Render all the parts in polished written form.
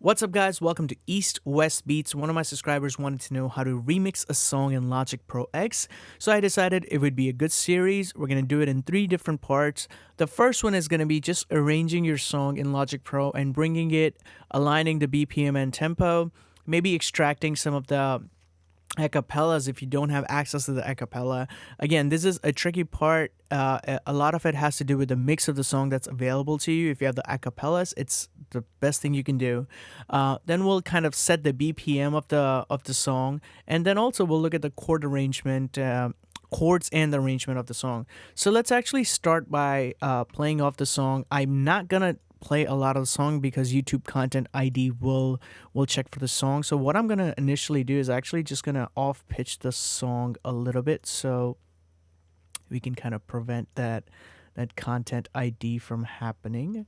What's up guys, welcome to East West Beats. One of my subscribers wanted to know how to remix a song in Logic Pro X, so I decided it would be a good series. We're going to do it in 3 different parts. The first one is going to be just arranging your song in Logic Pro and bringing it, aligning the BPM and tempo, maybe extracting some of the acapellas if you don't have access to the acapella. Again, this is a tricky part. A lot of it has to do with the mix of the song that's available to you. If you have the acapellas, it's the best thing you can do. Then we'll kind of set the BPM of the song, and then also we'll look at the chord arrangement, chords and the arrangement of the song. So let's actually start by playing off the song. I'm not gonna play a lot of the song because YouTube Content ID will check for the song. So what I'm gonna initially do is actually just gonna off pitch the song a little bit so we can kind of prevent that content ID from happening.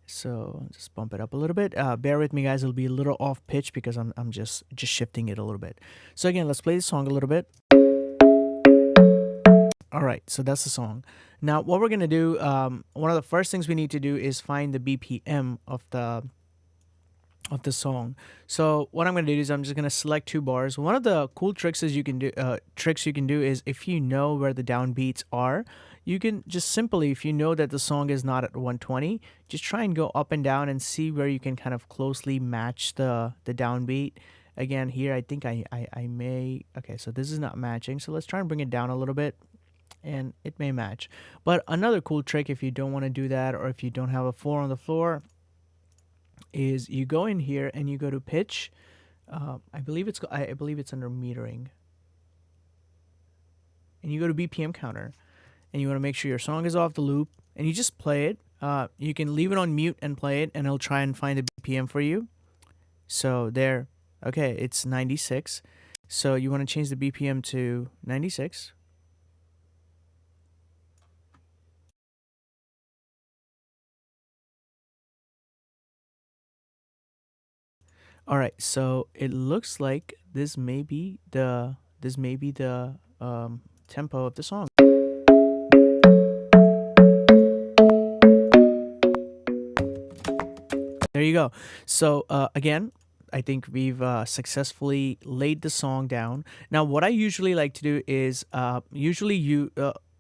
So just bump it up a little bit. Bear with me guys, it'll be a little off pitch because I'm just shifting it a little bit. So again, let's play the song a little bit. All right, so that's the song. Now, what we're gonna do, one of the first things we need to do is find the BPM of the song. So what I'm gonna do is I'm just gonna select 2 bars. One of the cool tricks is you can do is if you know where the downbeats are, you can just simply, if you know that the song is not at 120, just try and go up and down and see where you can kind of closely match the downbeat. Again, here I think I may. Okay, so this is not matching. So let's try and bring it down a little bit, and it may match. But another cool trick, if you don't want to do that, or if you don't have a 4 on the floor, is you go in here and you go to pitch. I believe it's under metering, and you go to BPM counter, and you want to make sure your song is off the loop, and you just play it. You can leave it on mute and play it, and it'll try and find a BPM for you. So there, okay, it's 96. So you want to change the BPM to 96. All right, so it looks like this may be the tempo of the song. There you go. So again, I think we've successfully laid the song down. Now, what I usually like to do is usually you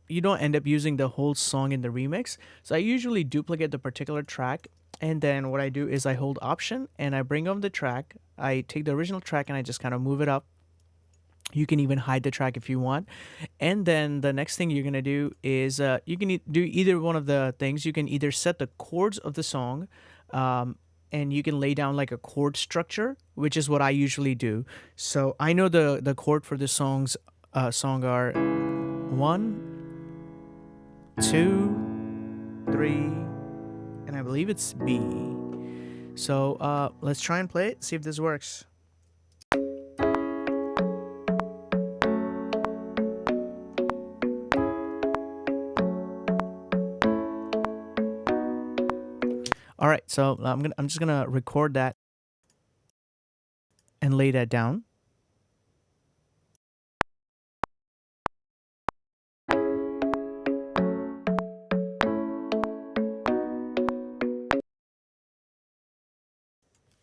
don't end up using the whole song in the remix. So I usually duplicate the particular track, and then what I do is I hold Option and I bring on the track. I take the original track and I just kind of move it up. You can even hide the track if you want. And then the next thing you're going to do is you can do either one of the things. You can either set the chords of the song, and you can lay down like a chord structure, which is what I usually do. So I know the chord for this song are 1, 2, 3, and I believe it's B. So let's try and play it, see if this works. All right, so I'm just gonna record that and lay that down.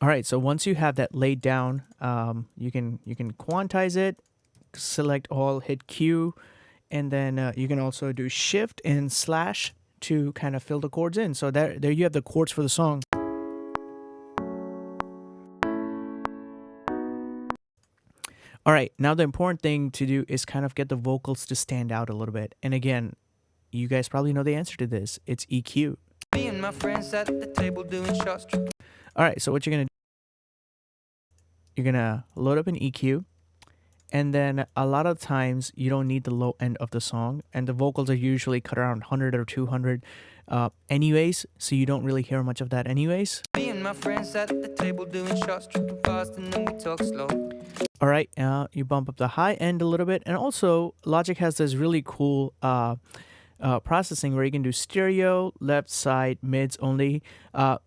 All right, so once you have that laid down, you can quantize it, select all, hit Q, and then you can also do Shift and slash to kind of fill the chords in. So there you have the chords for the song. All right, now the important thing to do is kind of get the vocals to stand out a little bit. And again, you guys probably know the answer to this. It's EQ. Me and my friends at the table doing shots. All right, so what you're gonna do, you're gonna load up an EQ, and then a lot of times you don't need the low end of the song, and the vocals are usually cut around 100 or 200 anyways, so you don't really hear much of that anyways. Me and my friends at the table doing shots, tripping fast, and then we talk slow. All right, you bump up the high end a little bit, and also Logic has this really cool processing where you can do stereo, left side, mids only.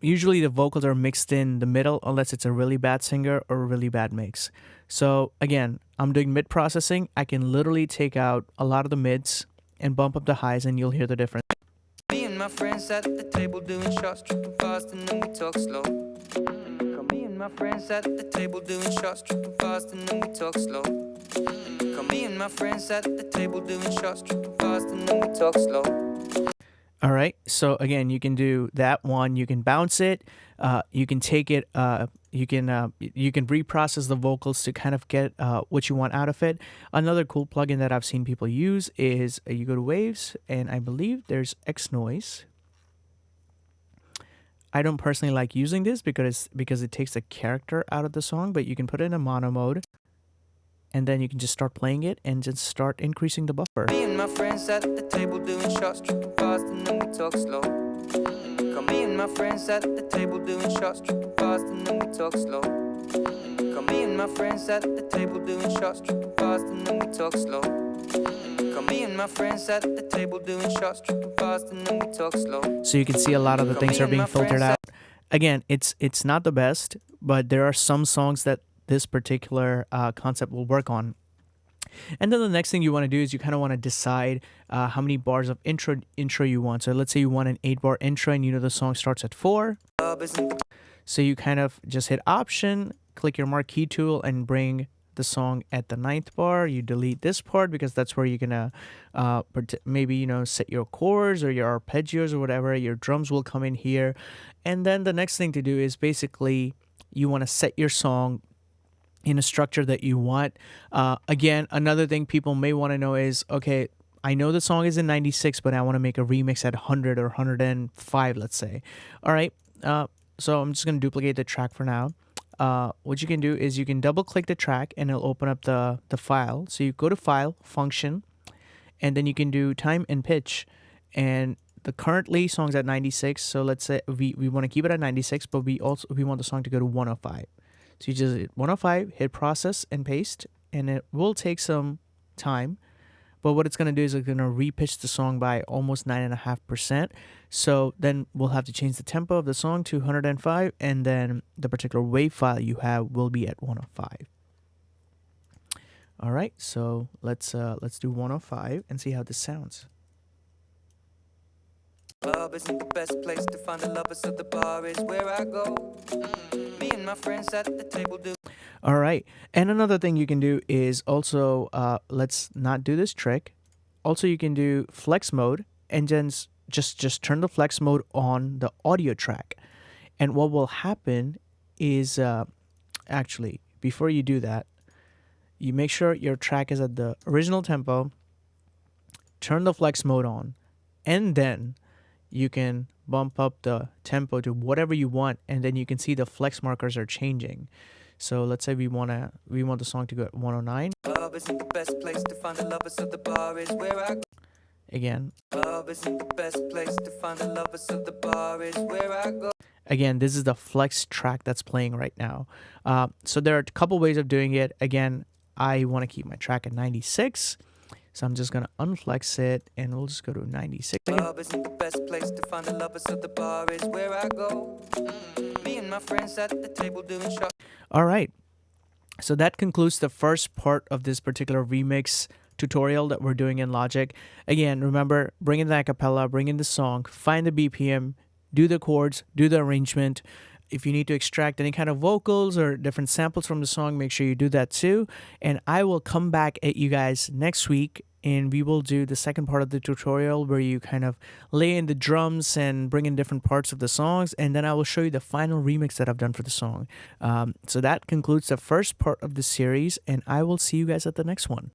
Usually the vocals are mixed in the middle unless it's a really bad singer or a really bad mix. So again, I'm doing mid processing. I can literally take out a lot of the mids and bump up the highs, and you'll hear the difference. Me and my friends at the table doing shots, tripping fast, and then we talk slow. Me my friends at the table doing shots, tripping fast, and then we talk slow. Me and my friends at the table doing shots, tripping fast, and then we talk slow. All right, so again, you can do that one. You can bounce it. You can take it. You can reprocess the vocals to kind of get what you want out of it. Another cool plugin that I've seen people use is you go to Waves, and I believe there's X Noise. I don't personally like using this because it takes the character out of the song, but you can put it in a mono mode. And then you can just start playing it and just start increasing the buffer. Me and my friends at the table doing shots, tripping fast, and then we talk slow. Me and my friends at the table doing shots, tripping fast, and then we talk slow. Me and my friends at the table doing shots, tripping fast, and then we talk slow. Me and my friends at the table doing shots, tripping fast, and then we talk slow. So you can see a lot of the things are being filtered out. Again, it's not the best, but there are some songs that this particular concept will work on. And then the next thing you want to do is you kind of want to decide how many bars of intro you want. So let's say you want an 8-bar intro and you know the song starts at 4. So you kind of just hit Option, click your marquee tool, and bring the song at the 9th bar. You delete this part because that's where you're gonna maybe set your chords or your arpeggios or whatever. Your drums will come in here. And then the next thing to do is basically you want to set your song in a structure that you want. Again, another thing people may want to know is, okay, I know the song is in 96, but I want to make a remix at 100 or 105, let's say. All right, so I'm just going to duplicate the track for now. What you can do is you can double click the track and it'll open up the file. So you go to File, Function, and then you can do Time and Pitch. And the currently song's at 96, so let's say we want to keep it at 96, but we want the song to go to 105. So you just hit 105, hit process and paste, and it will take some time. But what it's going to do is it's going to repitch the song by almost 9.5%. So then we'll have to change the tempo of the song to 105, and then the particular wave file you have will be at 105. All right, so let's do 105 and see how this sounds. Club isn't the best place to find the lovers, so the bar is where I go. Me and my friends at the table do. All right, and another thing you can do is also, let's not do this trick. Also, you can do flex mode and then just turn the flex mode on the audio track. And what will happen is, actually, before you do that, you make sure your track is at the original tempo, turn the flex mode on, and then you can bump up the tempo to whatever you want, and then you can see the flex markers are changing. So let's say we want the song to go at 109. Club isn't the best place to find the lovers, so the bar is where I go. Again. Club isn't the best place to find the lovers, so the bar is where I go. Again, this is the flex track that's playing right now. So there are a couple ways of doing it. Again, I want to keep my track at 96. So I'm just going to unflex it, and we'll just go to 96. Club isn't the best place to find the lovers, so the bar is where I go. Me and my friends at the table doing shots. All right. So that concludes the first part of this particular remix tutorial that we're doing in Logic. Again, remember, bring in the acapella, bring in the song, find the BPM, do the chords, do the arrangement. If you need to extract any kind of vocals or different samples from the song, make sure you do that too. And I will come back at you guys next week, and we will do the second part of the tutorial where you kind of lay in the drums and bring in different parts of the songs, and then I will show you the final remix that I've done for the song. So that concludes the first part of the series, and I will see you guys at the next one.